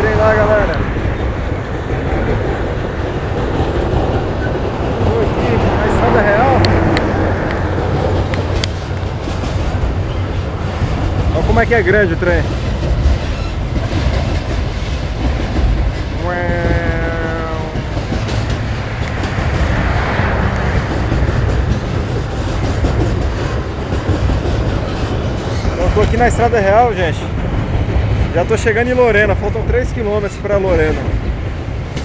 trem lá, galera. Tô aqui na Estrada Real. Olha como é que é grande o trem. Eu tô aqui na Estrada Real, gente. Já tô chegando em Lorena, faltam 3 km para Lorena.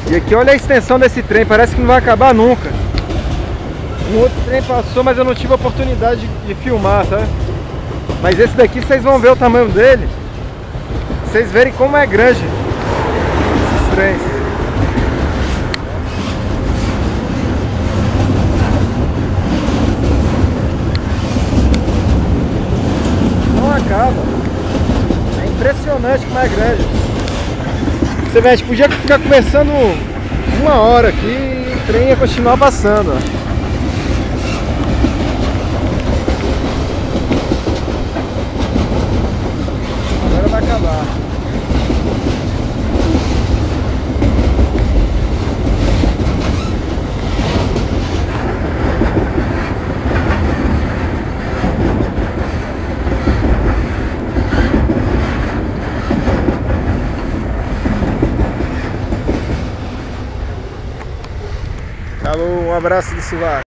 E aqui olha a extensão desse trem, parece que não vai acabar nunca. Um outro trem passou, mas eu não tive a oportunidade de filmar, tá? Mas esse daqui vocês vão ver o tamanho dele. Vocês verem como é grande esses trens. Não acaba. É impressionante como é grande. Você vê, a gente podia ficar conversando 1 hora aqui e o trem ia continuar passando, ó. Agora vai acabar. Falou, um abraço do Sovaco.